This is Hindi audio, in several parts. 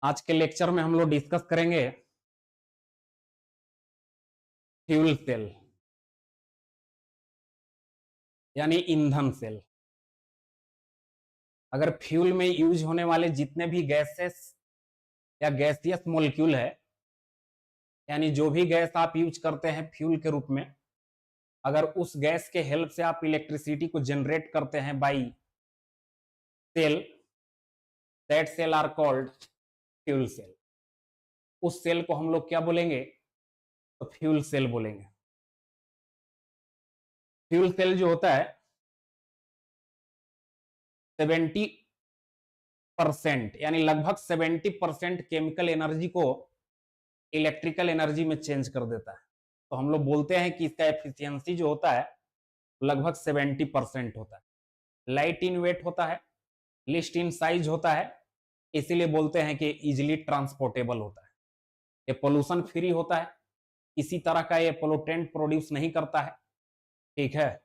आज के लेक्चर में हम लोग डिस्कस करेंगे फ्यूल सेल यानी ईंधन सेल। अगर फ्यूल में यूज होने वाले जितने भी गैसेस या गैसियस मॉलिक्यूल है, यानी जो भी गैस आप यूज करते हैं फ्यूल के रूप में, अगर उस गैस के हेल्प से आप इलेक्ट्रिसिटी को जनरेट करते हैं by cell, that cell are called fuel cell. उस सेल को हम लोग क्या बोलेंगे? तो फ्यूल सेल बोलेंगे। फ्यूल सेल जो होता है 70% यानी लगभग 70% केमिकल एनर्जी को इलेक्ट्रिकल एनर्जी में चेंज कर देता है। तो हम लोग बोलते हैं कि इसका एफिशिएंसी जो होता है लगभग 70% होता है। लाइट इन वेट होता है, लिस्ट इन साइज होता है, इसीलिए बोलते हैं कि इजिली ट्रांसपोर्टेबल होता है। ये पोल्यूशन फ्री होता है, किसी तरह का ये पोल्यूटेंट प्रोड्यूस नहीं करता है। ठीक है,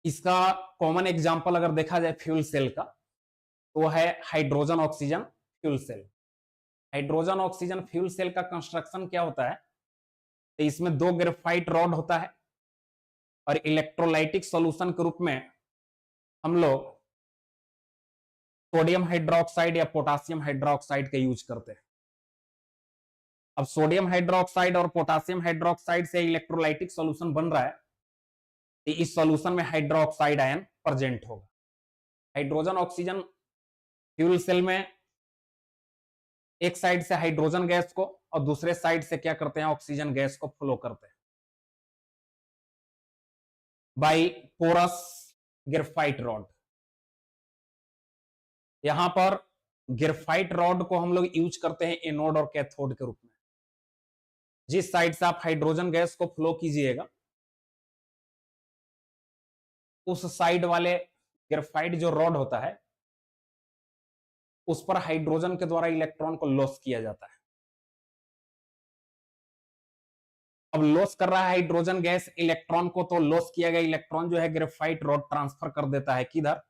इसका कॉमन एग्जांपल अगर देखा जाए फ्यूल सेल का तो है hydrogen oxygen fuel cell. Hydrogen oxygen fuel cell का कंस्ट्रक्शन क्या होता है? तो इसमें दो ग्रेफाइट रॉड होता है और इलेक्ट्रोलाइटिक सॉल्यूशन के रूप में हम लोग सोडियम हाइड्रोक्साइड या पोटासियम हाइड्रोक्साइड का यूज करते हैं। अब सोडियम हाइड्रोक्साइड और पोटासियम हाइड्रोक्साइड से इलेक्ट्रोलाइटिक सॉल्यूशन बन रहा है, तो इस सॉल्यूशन में हाइड्रोक्साइड आयन प्रेजेंट होगा। हाइड्रोजन ऑक्सीजन फ्यूल सेल में एक साइड से हाइड्रोजन गैस को और दूसरे साइड से क्या करते हैं? ऑक्सीजन गैस को फ्लो करते हैं बाई पोरस ग्रेफाइट रॉड। यहां पर ग्रेफाइट रॉड को हम लोग यूज करते हैं एनोड और कैथोड के रूप में। जिस साइड से आप हाइड्रोजन गैस को फ्लो कीजिएगा उस साइड वाले ग्रेफाइट जो रॉड होता है उस पर हाइड्रोजन के द्वारा इलेक्ट्रॉन को लॉस किया जाता है। अब लॉस कर रहा है हाइड्रोजन गैस इलेक्ट्रॉन को, तो लॉस किया गया इलेक्ट्रॉन जो है ग्रेफाइट रॉड ट्रांसफर कर देता है किधर?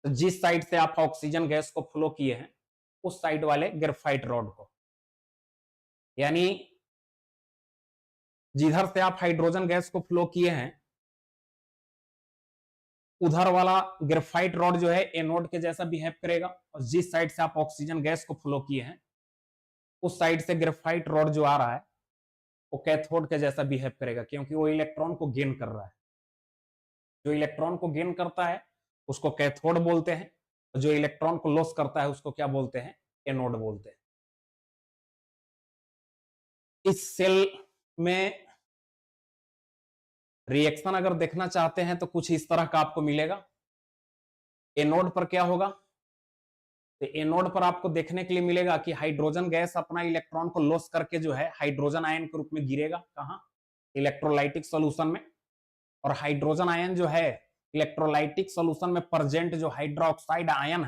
तो जिस साइड से आप ऑक्सीजन गैस को फ्लो किए हैं उस साइड वाले ग्रेफाइट रॉड को, यानी जिधर से आप हाइड्रोजन गैस को फ्लो किए हैं उधर वाला ग्रेफाइट रॉड जो है एनोड के जैसा बिहेव करेगा, और जिस साइड से आप ऑक्सीजन गैस को फ्लो किए हैं उस साइड से ग्रेफाइट रॉड जो आ रहा है वो कैथोड के जैसा बिहेव करेगा, क्योंकि वो इलेक्ट्रॉन को गेन कर रहा है। जो इलेक्ट्रॉन को गेन करता है उसको कैथोड बोलते हैं, और जो इलेक्ट्रॉन को लॉस करता है उसको क्या बोलते हैं? एनोड बोलते हैं। इस सेल में रिएक्शन अगर देखना चाहते हैं तो कुछ इस तरह का आपको मिलेगा। एनोड पर क्या होगा? तो एनोड पर आपको देखने के लिए मिलेगा कि हाइड्रोजन गैस अपना इलेक्ट्रॉन को लॉस करके जो है हाइड्रोजन आयन के रूप में गिरेगा कहां? इलेक्ट्रोलाइटिक सॉल्यूशन में। और हाइड्रोजन आयन जो है इलेक्ट्रोलाइटिक सॉल्यूशन में प्रेजेंट जो हाइड्रोक्साइड आयन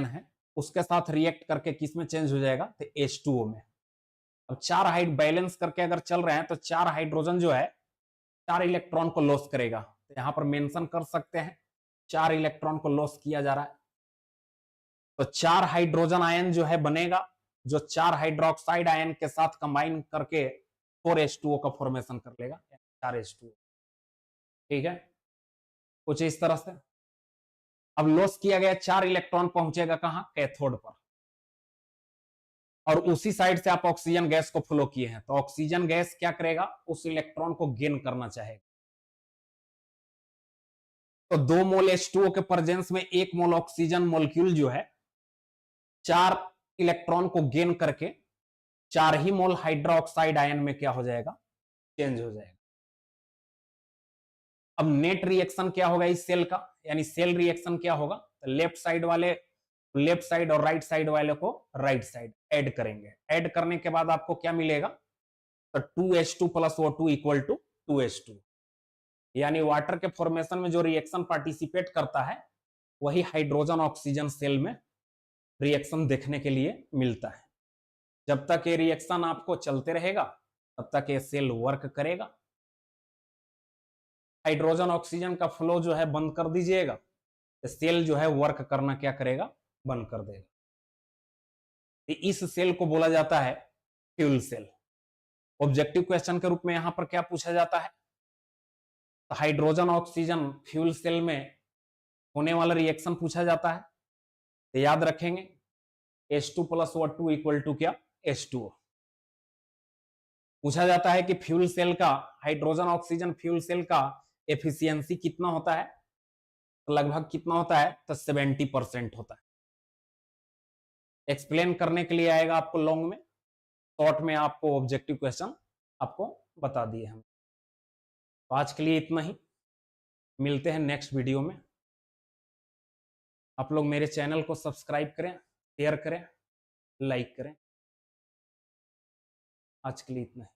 है उसके साथ रिएक्ट करके किस में चेंज हो जाएगा? तो H2O में। अब चार हाइड बैलेंस करके अगर चल रहे हैं तो चार हाइड्रोजन जो है चार इलेक्ट्रॉन को लॉस करेगा। तो यहां पर मेंशन कर सकते हैं चार इलेक्ट्रॉन को लॉस किया जा रहा है, तो चार हाइड्रोजन आयन जो है बनेगा जो चार हाइड्रोक्साइड आयन के साथ कंबाइन करके 4H2O का फॉर्मेशन कर लेगा, 4H2O। ठीक है, कुछ इस तरह से। अब लॉस किया गया चार इलेक्ट्रॉन पहुंचेगा कहां? कैथोड पर, और उसी साइड से आप ऑक्सीजन गैस को फ्लो किए हैं, तो ऑक्सीजन गैस क्या करेगा? उस इलेक्ट्रॉन को गेन करना चाहेगा। तो 2 मोल H2O के प्रेजेंस में 1 मोल ऑक्सीजन मॉलिक्यूल जो है चार इलेक्ट्रॉन को गेन करके चार ही मोल हाइड्रोक्साइड आयन में क्या हो जाएगा? चेंज हो जाएगा। अब नेट रिएक्शन क्या होगा इस सेल का? यानी सेल रिएक्शन क्या होगा? तो लेफ्ट साइड वाले लेफ्ट साइड और राइट साइड वाले को राइट साइड ऐड करेंगे। ऐड करने के बाद आपको क्या मिलेगा? तो 2H2 plus O2 equal to 2H2, यानी वाटर के फॉर्मेशन में जो रिएक्शन पार्टिसिपेट करता है वही हाइड्रोजन ऑक्सीजन सेल में रिएक्शन देखने के लिए मिलता है। जब तक ये रिएक्शन आपको चलते रहेगा तब तक ये सेल वर्क करेगा। हाइड्रोजन ऑक्सीजन का फ्लो जो है बंद कर दीजिएगा सेल जो है वर्क करना क्या करेगा, बंद कर देगा। तो इस सेल को बोला जाता है फ्यूल सेल। ऑब्जेक्टिव क्वेश्चन के रूप में यहां पर क्या पूछा जाता है, तो हाइड्रोजन ऑक्सीजन फ्यूल सेल में होने वाला रिएक्शन पूछा जाता है। तो याद रखेंगे H2 + O2 इक्वल टू क्या, H2O। पूछा जाता है कि फ्यूल सेल का, हाइड्रोजन ऑक्सीजन फ्यूल सेल का एफिशिएंसी कितना होता है, तो लगभग कितना होता है, तो 70% होता है। एक्सप्लेन करने के लिए आएगा आपको लॉन्ग में, शॉर्ट में आपको ऑब्जेक्टिव क्वेश्चन आपको बता दिए हम। तो आज के लिए इतना ही, मिलते हैं नेक्स्ट वीडियो में। आप लोग मेरे चैनल को सब्सक्राइब करें, शेयर करें, लाइक करें। आज के लिए इतना है।